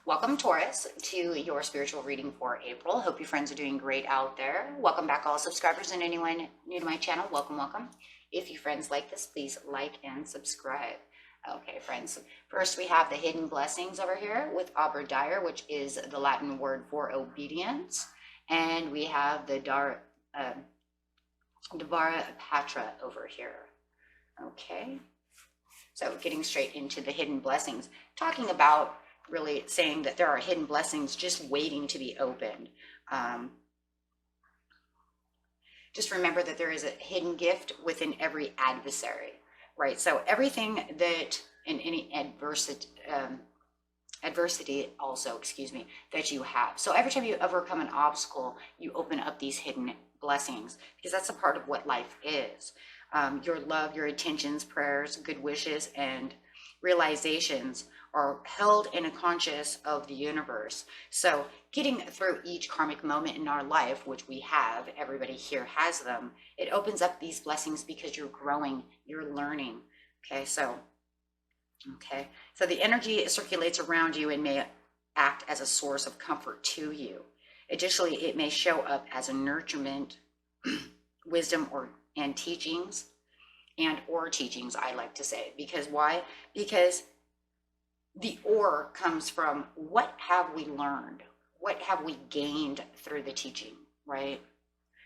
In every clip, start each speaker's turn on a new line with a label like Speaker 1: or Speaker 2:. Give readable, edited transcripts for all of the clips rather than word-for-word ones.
Speaker 1: Welcome, Taurus, to your spiritual reading for April. Hope your friends are doing great out there. Welcome back, all subscribers, and anyone new to my channel. Welcome, welcome. If you friends like this, please like and subscribe. Okay, friends. First, we have the hidden blessings over here with Aberdire, which is the Latin word for obedience. And we have the Divara Patra over here. Okay. So getting straight into the hidden blessings, talking about really saying that there are hidden blessings just waiting to be opened. Just remember that there is a hidden gift within every adversary, right? So everything that in any adversity also, excuse me, that you have. So every time you overcome an obstacle, you open up these hidden blessings, because that's a part of what life is. Your love, your intentions, prayers, good wishes, and realizations are held in a conscious of the universe. So getting through each karmic moment in our life, which we have, everybody here has them, it opens up these blessings because you're growing, you're learning. Okay, so the energy circulates around you and may act as a source of comfort to you. Additionally, it may show up as a nurturement, wisdom, and teachings, I like to say. Because why? Because the or comes from what have we learned? What have we gained through the teaching, right?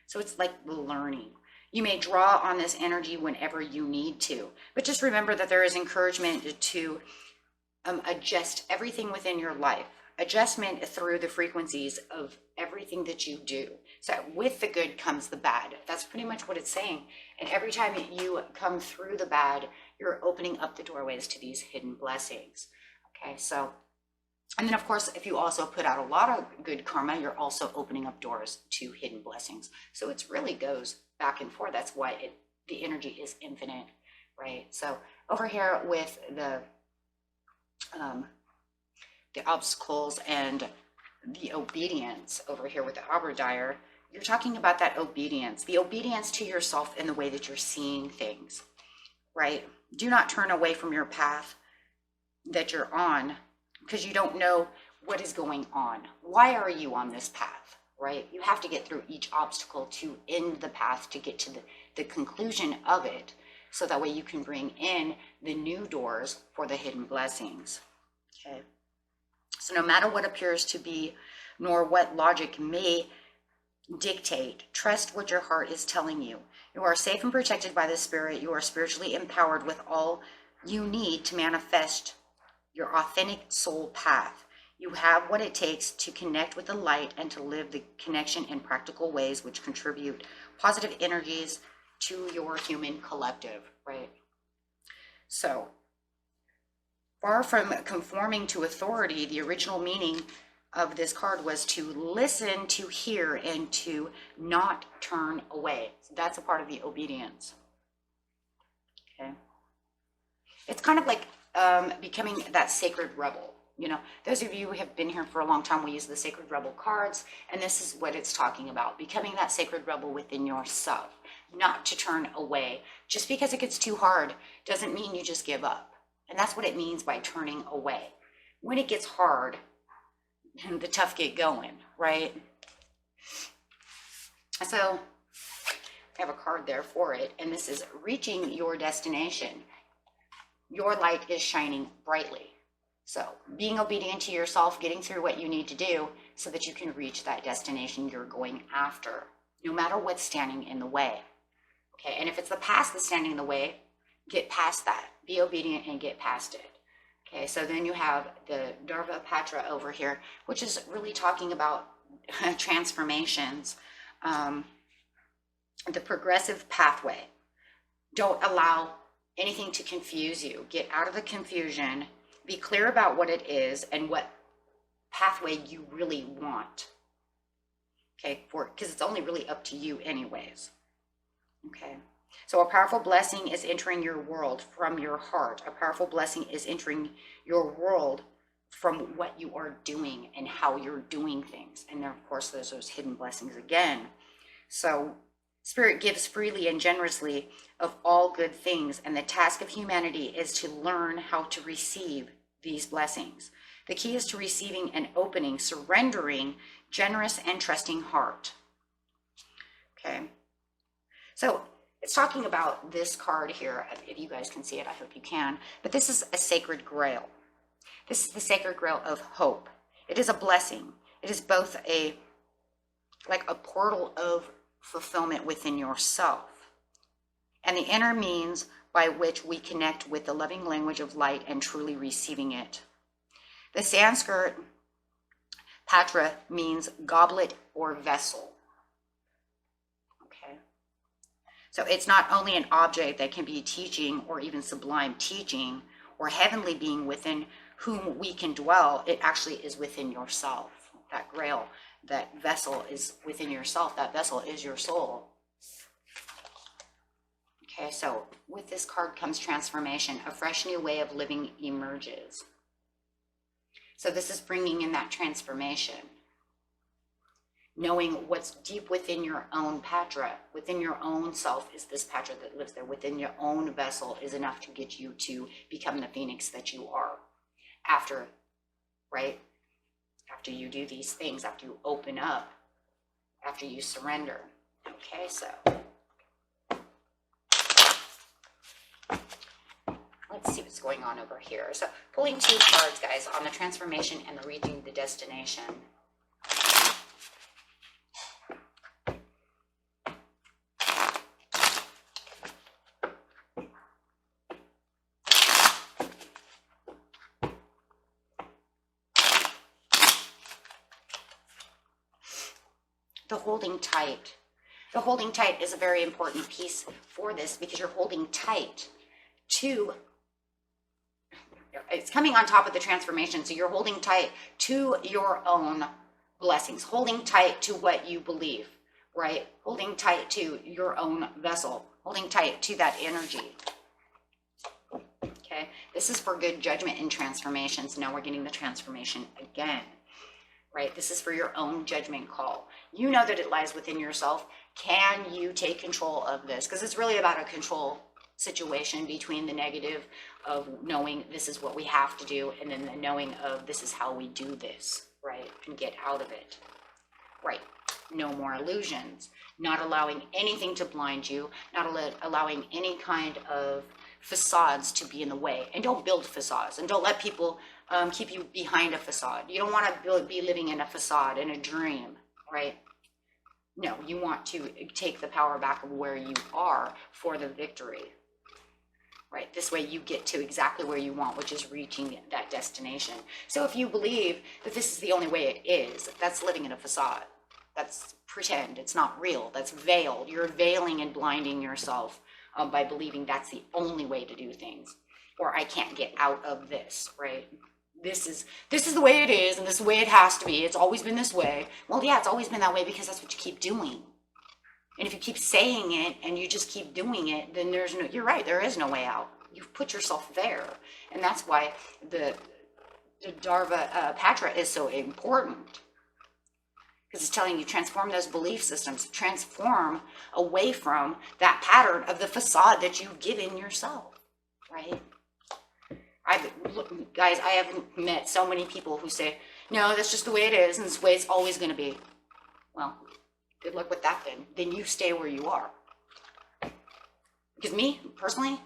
Speaker 1: So it's like the learning. You may draw on this energy whenever you need to, but just remember that there is encouragement to adjust everything within your life. Adjustment through the frequencies of everything that you do. So with the good comes the bad. That's pretty much what it's saying. And every time you come through the bad, you're opening up the doorways to these hidden blessings. Okay, so, and then of course, if you also put out a lot of good karma, you're also opening up doors to hidden blessings. So it really goes back and forth. That's why the energy is infinite, right? So over here with the obstacles and the obedience over here with the Aberdire, you're talking about that obedience, the obedience to yourself in the way that you're seeing things, right? Do not turn away from your path that you're on because you don't know what is going on. Why are you on this path, right? You have to get through each obstacle to end the path to get to the conclusion of it, so that way you can bring in the new doors for the hidden blessings, okay? So no matter what appears to be, nor what logic may dictate, trust what your heart is telling you. You are safe and protected by the Spirit. You are spiritually empowered with all you need to manifest your authentic soul path. You have what it takes to connect with the light and to live the connection in practical ways which contribute positive energies to your human collective, right? So, far from conforming to authority, the original meaning of this card was to listen, to hear, and to not turn away. So that's a part of the obedience. Okay. It's kind of like becoming that sacred rebel. You know, those of you who have been here for a long time, we use the sacred rebel cards, and this is what it's talking about. Becoming that sacred rebel within yourself, not to turn away. Just because it gets too hard doesn't mean you just give up. And that's what it means by turning away. When it gets hard, the tough get going, right? So I have a card there for it, and this is reaching your destination. Your light is shining brightly. So being obedient to yourself, getting through what you need to do so that you can reach that destination you're going after, no matter what's standing in the way. Okay, and if it's the past that's standing in the way, get past that. Be obedient and get past it. Okay, so then you have the Dharva Patra over here, which is really talking about transformations, the progressive pathway. Don't allow anything to confuse you. Get out of the confusion. Be clear about what it is and what pathway you really want. Okay, because it's only really up to you anyways. Okay. So a powerful blessing is entering your world from your heart. A powerful blessing is entering your world from what you are doing and how you're doing things. And then, of course, there's those hidden blessings again. So Spirit gives freely and generously of all good things, and the task of humanity is to learn how to receive these blessings. The key is to receiving and opening, surrendering, generous and trusting heart. Okay. So it's talking about this card here. If you guys can see it, I hope you can. But this is a sacred grail. This is the sacred grail of hope. It is a blessing. It is both like a portal of fulfillment within yourself, and the inner means by which we connect with the loving language of light and truly receiving it. The Sanskrit patra means goblet or vessel. Okay. So it's not only an object that can be teaching or even sublime teaching or heavenly being within whom we can dwell, it actually is within yourself. That grail, that vessel is within yourself. That vessel is your soul. Okay, so with this card comes transformation. A fresh new way of living emerges. So this is bringing in that transformation. Knowing what's deep within your own patra, within your own self is this patra that lives there. Within your own vessel is enough to get you to become the phoenix that you are. After, right? After you do these things, after you open up, after you surrender. Okay, so let's see what's going on over here. So pulling 2 cards, guys, on the transformation and the reaching the destination. The holding tight. The holding tight is a very important piece for this because you're holding tight to, it's coming on top of the transformation. So you're holding tight to your own blessings, holding tight to what you believe, right? Holding tight to your own vessel, holding tight to that energy. Okay. This is for good judgment and transformation. So now we're getting the transformation again. Right? This is for your own judgment call. You know that it lies within yourself. Can you take control of this? Because it's really about a control situation between the negative of knowing this is what we have to do and then the knowing of this is how we do this, right? And get out of it, right? No more illusions, not allowing anything to blind you, not allowing any kind of facades to be in the way. And don't build facades, and don't let people keep you behind a facade. You don't want to be living in a facade, in a dream, right? No, you want to take the power back of where you are for the victory, right? This way you get to exactly where you want, which is reaching that destination. So if you believe that this is the only way it is, that's living in a facade. That's pretend. It's not real. That's veiled. You're veiling and blinding yourself by believing that's the only way to do things, or I can't get out of this, right? This is the way it is, and this is the way it has to be. It's always been this way. Well, yeah, it's always been that way because that's what you keep doing. And if you keep saying it and you just keep doing it, then you're right, there is no way out. You've put yourself there. And that's why the Dharva Patra is so important. Because it's telling you transform those belief systems, transform away from that pattern of the facade that you've given yourself, right? Guys, I have met so many people who say, no, that's just the way it is, and this way it's always going to be. Well, good luck with that then. Then you stay where you are. Because me, personally,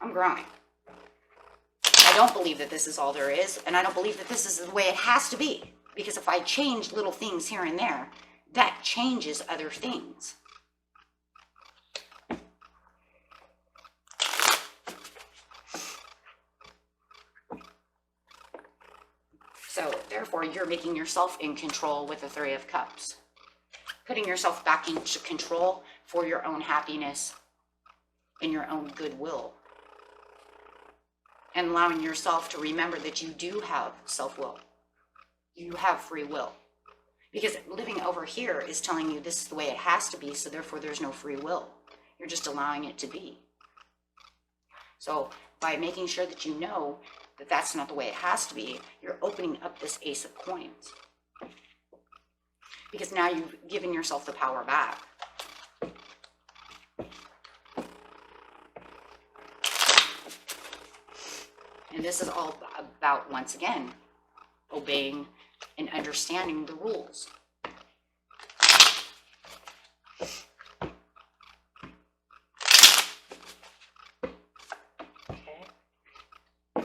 Speaker 1: I'm growing. I don't believe that this is all there is, and I don't believe that this is the way it has to be. Because if I change little things here and there, that changes other things. So therefore, you're making yourself in control with the 3 of Cups. Putting yourself back into control for your own happiness and your own goodwill. And allowing yourself to remember that you do have self-will. You have free will. Because living over here is telling you this is the way it has to be, so therefore there's no free will. You're just allowing it to be. So by making sure that you know that that's not the way it has to be, you're opening up this Ace of Coins. Because now you've given yourself the power back. And this is all about, once again, obeying and understanding the rules.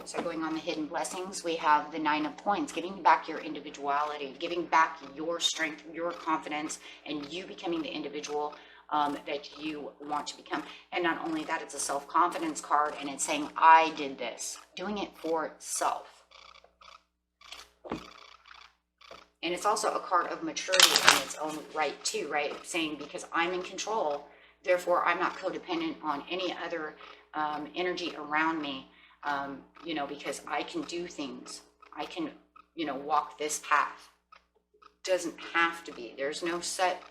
Speaker 1: So going on the hidden blessings, we have the 9 of coins, giving back your individuality, giving back your strength, your confidence, and you becoming the individual that you want to become. And not only that, it's a self-confidence card, and it's saying, I did this, doing it for itself. And it's also a card of maturity in its own right too, right? Saying, because I'm in control, therefore I'm not codependent on any other energy around me. You know, because I can do things, I can, you know, walk this path. Doesn't have to be, there's no set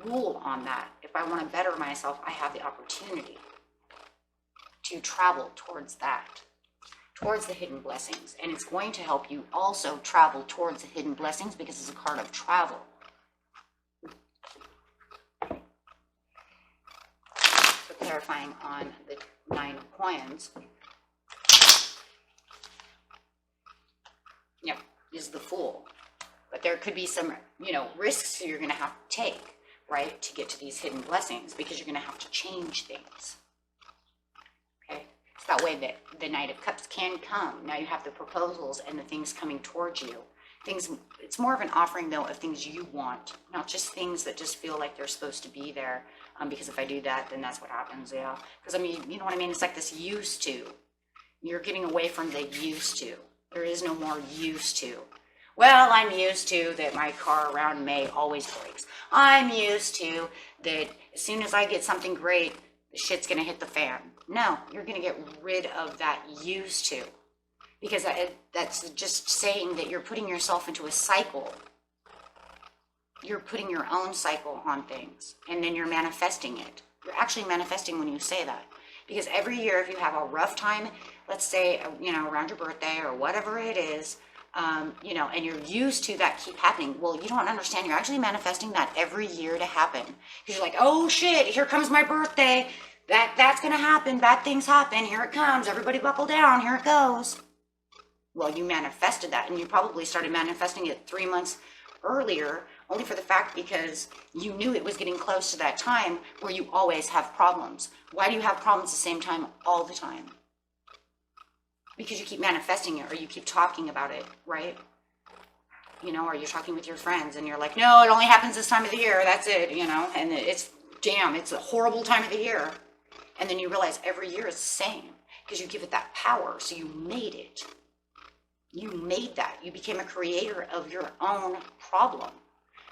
Speaker 1: rule on that. If I want to better myself, I have the opportunity to travel towards that, towards the hidden blessings. And it's going to help you also travel towards the hidden blessings because it's a card of travel. So clarifying on the 9 of coins. Yep, is the Fool. But there could be some, you know, risks you're going to have to take, right, to get to these hidden blessings, because you're going to have to change things. Okay, so that way that the Knight of Cups can come. Now you have the proposals and the things coming towards you. Things, it's more of an offering, though, of things you want, not just things that just feel like they're supposed to be there. Because if I do that, then that's what happens, yeah. Because, I mean, you know what I mean? It's like this used to. You're getting away from the used to. There is no more used to. Well, I'm used to that my car around May always breaks. I'm used to that as soon as I get something great, the shit's going to hit the fan. No, you're going to get rid of that used to. Because that's just saying that you're putting yourself into a cycle. You're putting your own cycle on things, and then you're manifesting it. You're actually manifesting when you say that. Because every year, if you have a rough time, let's say, you know, around your birthday or whatever it is, you know, and you're used to that keep happening. Well, you don't understand. You're actually manifesting that every year to happen. Because you're like, oh shit, here comes my birthday. That's going to happen. Bad things happen. Here it comes. Everybody buckle down. Here it goes. Well, you manifested that, and you probably started manifesting it 3 months earlier, only for the fact because you knew it was getting close to that time where you always have problems. Why do you have problems at the same time all the time? Because you keep manifesting it, or you keep talking about it, right? You know, or you're talking with your friends and you're like, no, it only happens this time of the year. That's it, you know, and it's a horrible time of the year. And then you realize every year is the same because you give it that power. So you made it. You made that. You became a creator of your own problem.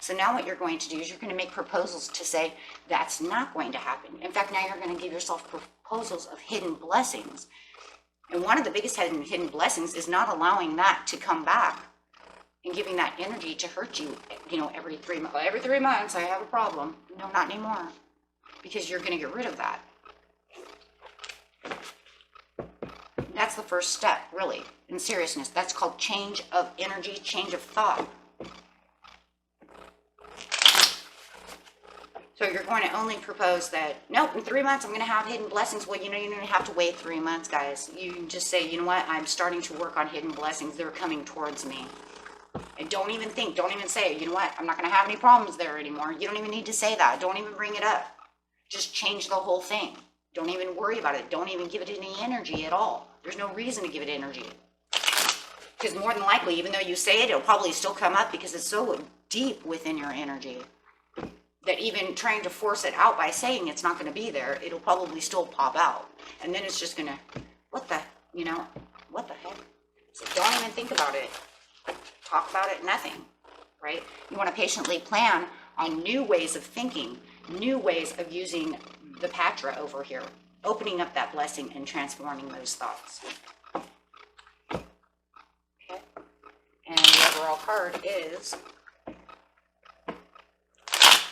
Speaker 1: So now what you're going to do is you're going to make proposals to say that's not going to happen. In fact, now you're going to give yourself proposals of hidden blessings. And one of the biggest hidden blessings is not allowing that to come back and giving that energy to hurt you, you know, every 3 months. Every 3 months I have a problem. No, not anymore. Because you're going to get rid of that. That's the first step, really, in seriousness. That's called change of energy, change of thought. So you're going to only propose that, nope, in 3 months I'm going to have hidden blessings. Well, you know, you don't have to wait 3 months, guys. You can just say, you know what, I'm starting to work on hidden blessings. They're coming towards me. And don't even think, don't even say, you know what, I'm not going to have any problems there anymore. You don't even need to say that. Don't even bring it up. Just change the whole thing. Don't even worry about it. Don't even give it any energy at all. There's no reason to give it energy. Because more than likely, even though you say it, it'll probably still come up because it's so deep within your energy that even trying to force it out by saying it's not going to be there, it'll probably still pop out. And then it's just going to, what the heck? So don't even think about it. Talk about it, nothing, right? You want to patiently plan on new ways of thinking, new ways of using the Patra over here, opening up that blessing and transforming those thoughts. Okay. And the overall card is,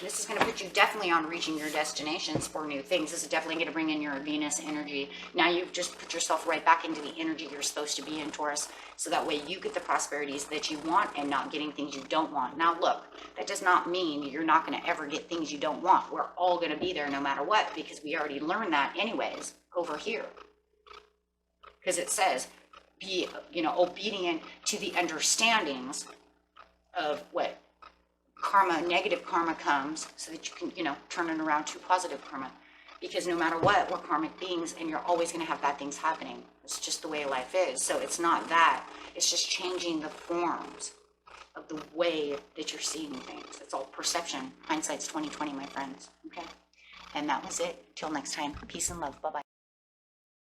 Speaker 1: this is going to put you definitely on reaching your destinations for new things. This is definitely going to bring in your Venus energy. Now you've just put yourself right back into the energy you're supposed to be in, Taurus, so that way you get the prosperities that you want and not getting things you don't want. Now look, that does not mean you're not going to ever get things you don't want. We're all going to be there no matter what, because we already learned that anyways over here. Because it says, be, you know, obedient to the understandings of what karma, negative karma comes, so that you can, you know, turn it around to positive karma. Because no matter what, we're karmic beings, and you're always going to have bad things happening. It's just the way life is. So it's not that. It's just changing the forms of the way that you're seeing things. It's all perception. Hindsight's 20/20, my friends. Okay? And that was it. Till next time. Peace and love. Bye-bye.